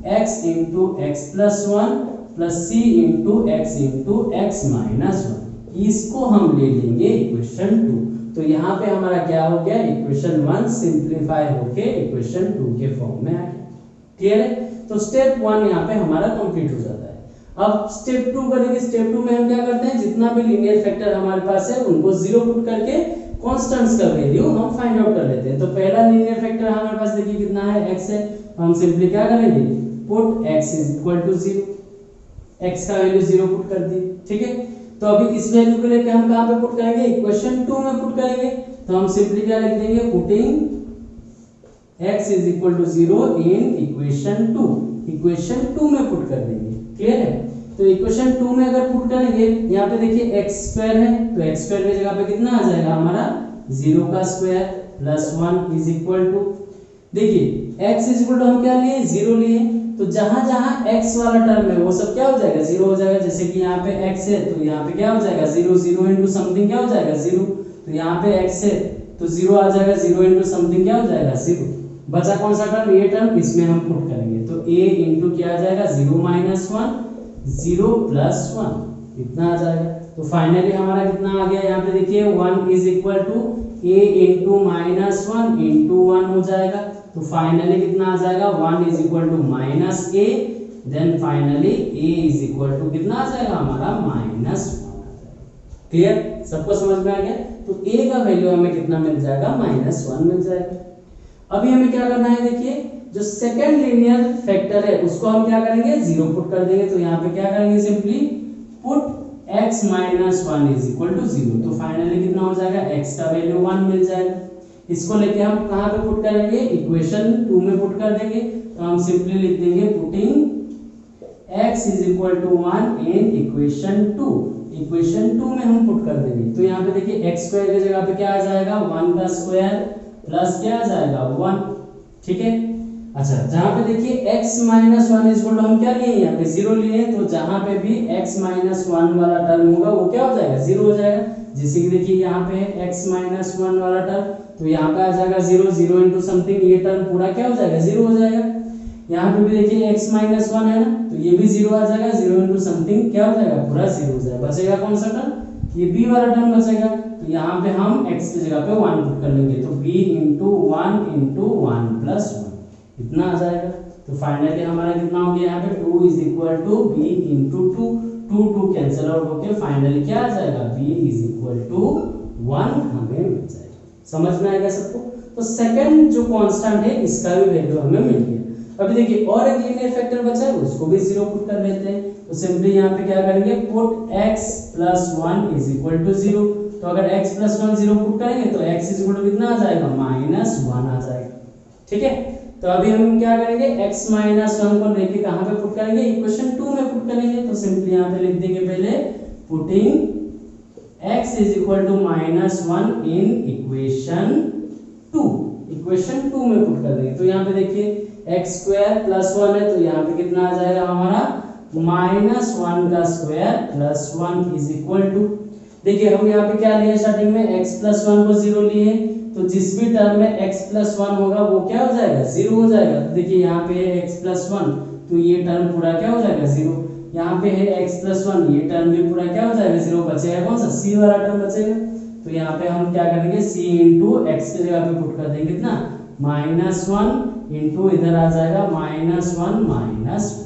[SPEAKER 1] x plus 1 plus c into x minus 1। इसको हम ले लेंगे इक्वेशन 2। तो यहाँ पे हमारा क्या हो गया, इक्वेशन 1 सिंप्लीफाई होके इक्वेशन 2 के फॉर्म में आ गया। क्लियर है। तो स्टेप 1 यहाँ पे हमारा कंप्लीट हो जाता है। अब स्टेप 2 करेंगे। स्टेप 2 में हम क्या करते हैं, जितना भी लीनियर फैक्टर हमारे पास है उनको जीरो पुट करके कांस्टेंट्स का वैल्यू हम फाइंड आउट कर लेते हैं। तो पहला लीनियर फैक्टर हमारे पास देखिए कितना है, x है। हम सिंपली क्या करेंगे, put x is equal to 0, x का वैल्यू 0 पुट कर दी। ठीक है। तो अभी इस वैल्यू को लेके हम कहां पे पुट करेंगे, इक्वेशन 2 में पुट करेंगे। तो हम सिंपली क्या लिख देंगे, putting x is equal to 0 in equation 2, equation 2 में पुट कर देंगे। क्लियर है। तो इक्वेशन 2 में अगर पुट करेंगे, यहाँ पे देखिए x स्क्वायर है, तो x स्क्वायर की जगह पे कितना आ जाएगा हमारा 0 का square plus 1 is equal to, देखिए x इज इक्वल टू हम क्या लिए, 0 लिए। तो जहां जहां x वाला टर्म है वो सब क्या हो जाएगा, 0 हो जाएगा। जैसे कि यहाँ पे x है तो यहाँ पे क्या हो जाएगा 0, 0 इंटू समथिंग क्या हो जाएगा 0। तो यहाँ पे x है तो 0 आ जाएगा, 0 इंटू समथिंग क्या हो जाएगा 0। बचा कौन सा टर्म, ये टर्म, इसमें हम पुट करेंगे। तो a इंटू क्या आ जाएगा 0 माइनस 1 0 प्लस 1, इतना आ जाएगा। तो फाइनली हमारा कितना आ गया, यहाँ पे देखिए 1 is equal to a into minus 1 into 1 हो जाएगा। तो फाइनली कितना आ जाएगा, 1 is equal to minus a, then finally a is equal to कितना आ जाएगा हमारा माइनस 1 आ जाएगा। क्लियर, सबको समझ में आ गया। तो a का वैल्यू हमें कितना मिल जाएगा, माइनस 1 मिल जाएगा। अभी हमें क्या करना है, देखिए जो सेकंड लीनियर फैक्टर है उसको हम क्या करेंगे, 0 पुट कर देंगे। तो यहाँ पे क्या करेंगे, simply put x minus 1 is equal to 0। तो फाइनली कितना हो जाएगा, x का वैल्यू 1 मिल जाएगा। इसको लेके हम कहाँ पे पुट करेंगे, इक्वेशन 2 में पुट कर देंगे। तो हम सिंपली लिख देंगे putting x is equal to 1 in equation 2। Equation 2 में हम पुट कर देंगे। तो यहाँ पे देखिए x स्क्वायर की जगह पे क्या आ जाएगा, 1 का स्क्वायर प्लस क्या आ जाएगा 1, ठीक है। अच्छा, जहाँ पे देखिए x minus 1 is equal to हम क्या लिए यहाँ पे 0 लिए, तो जहाँ पे भी x माइनस 1 वाला टर्म होगा वो क्या हो जाएगा, 0 हो जाएगा। जैसे कि देखिए यहाँ पे है x माइनस 1 वाला टर्म, तो यहाँ पे आ जाएगा 0, 0 इंटू समथिंग, ये टर्म पूरा क्या हो जाएगा, 0 हो जाएगा। यहाँ पे भी देखिए x माइनस 1 है ना, तो ये भी 0 आ जाएगा, 0 इंटू समथिंग क्या हो जाएगा, पूरा 0 हो जाएगा। बचेगा कौन सा टर्म, ये b वाला टर्म बचेगा। तो यहाँ पे हम x की जगह पे 1 पुट कर लेंगे, तो b इंटू 1 प्लस 1 इतना आ जाएगा। तो फाइनली हमारा कितना हो गया, यहाँ पे 2 is equal to b into 2, 2 cancel out होके फाइनली क्या आ जाएगा, b इज इक्वल टू 1 हमें मिल जाएगा। समझ में आएगा सबको। तो सेकंड जो कांस्टेंट है इसका भी वैल्यू हमें मिल गया। अभी देखिए और एक लीनियर फैक्टर बचा है, उसको भी 0 पुट कर लेते हैं। तो सिंपली यहाँ पे क्या करेंगे, put x plus 1 is equal to 0। तो अगर x प्लस 1 0 पुट करेंगे तो x इज इक्वल टू कितना आ जाएगा, माइनस 1 आ जाएगा, ठीक है। तो अभी हम क्या करेंगे, x माइनस 1 को लेके कहाँ पे पुट करेंगे, इक्वेशन 2 में पुट करेंगे। तो सिंपली यहाँ पे लिख देंगे पहले putting x is equal to minus 1 in equation 2, equation 2 में पुट कर देंगे। तो यहाँ पे देखिए x स्क्वायर प्लस 1 है, तो यहाँ पे कितना आ जाएगा हमारा, माइनस 1 का square plus 1 is equal to, देखिए हम यहाँ पे क्या लिए स्टार्टिंग में x प्लस 1 को 0 लिए, तो जिस भी टर्म में x प्लस 1 होगा वो क्या हो जाएगा, 0 हो जाएगा। तो देखिए यहाँ पे है x प्लस 1, तो ये टर्म पूरा क्या हो जाएगा, 0। यहाँ पे है x प्लस 1, ये टर्म भी पूरा क्या हो जाएगा, 0। बचेगा कौन सा, c वाला टर्म बचेगा। तो यहाँ पे हम क्या करेंगे, c इंटू x की जगह पे पुट कर देंगे कितना, माइनस 1 इंटू इधर आ जाएगा माइनस 1 माइनस 1,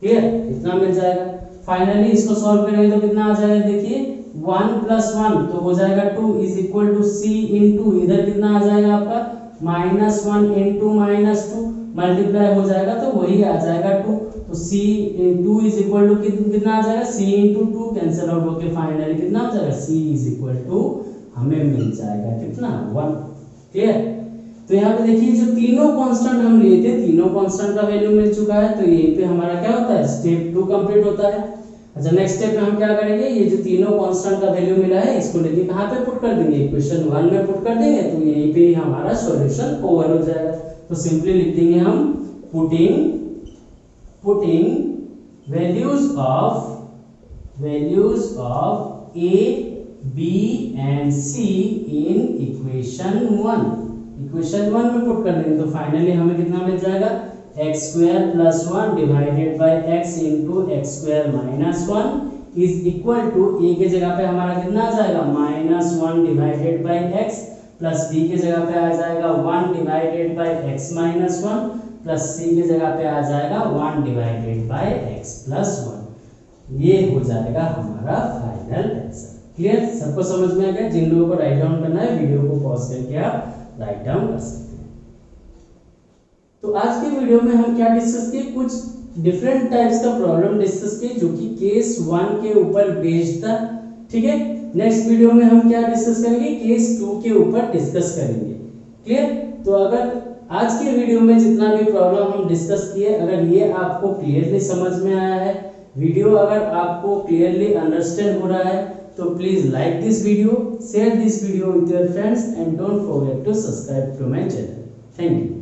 [SPEAKER 1] क्लियर, इतना मिल जाएगा। फाइनली इसको सॉल्व करेंगे तो कितना आ जाएगा, देखिए 1 प्लस 1 तो हो जाएगा 2 is equal to c into इधर कितना आ जाएगा आपका, माइनस 1 इंटू माइनस 2 मल्टीप्लाई हो जाएगा तो वही आ जाएगा 2। तो c 2 इज इक्वल टू कितना आ जाएगा, c इंटू 2 कैंसिल आउट होके फाइनली कितना हो जाएगा, c इज इक्वल टू हमें मिल जाएगा कितना, 1, क्लियर। तो यहाँ पे देखिए जो तीनों कांस्टेंट हम लिए थे, तीनों कांस्टेंट का वैल्यू मिल चुका है। तो यहीं पे हमारा क्या होता है, स्टेप 2 कंप्लीट होता है। अच्छा, नेक्स्ट स्टेप में हम क्या करेंगे, ये जो तीनों कांस्टेंट का वैल्यू मिला है इसको लेके कहाँ पे पुट कर देंगे, इक्वेशन 1 में पुट कर देंगे। तो यहीं पे हमारा सॉल्यूशन ओवर हो जाएगा। तो सिंपली लिख देंगे हम putting values of a, b and c in equation 1, equation 1 में पुट कर देंगे। तो फाइनली हमें कितना मिल जाएगा, x square plus 1 divided by x into x square minus 1 is equal to a के जगह पे हमारा कितना आ जाएगा, minus 1 divided by x plus b के जगह पे आ जाएगा 1 divided by x minus 1 plus c के जगह पे आ जाएगा 1 डिवाइडेड बाय x प्लस 1। ये हो जाएगा हमारा फाइनल आंसर। क्लियर, सबको समझ में आ गया। जिन लोगों को राइट डाउन करना है वीडियो को पॉज करके आप राइट डाउन कर सकते हैं। तो आज के वीडियो में हम क्या डिस्कस किए, कुछ डिफरेंट टाइप्स का प्रॉब्लम डिस्कस किए जो कि केस 1 के ऊपर बेस्ड था, ठीक है। नेक्स्ट वीडियो में हम क्या डिस्कस करेंगे, केस 2 के ऊपर डिस्कस करेंगे। क्लियर, तो अगर आज के वीडियो में जितना भी प्रॉब्लम हम डिस्कस किए, अगर ये आपको क्लियरली समझ में आया है, वीडियो अगर आपको क्लियरली अंडरस्टैंड हो रहा है, तो please like this video, share this video with your friends and don't forget to subscribe to my channel. Thank you.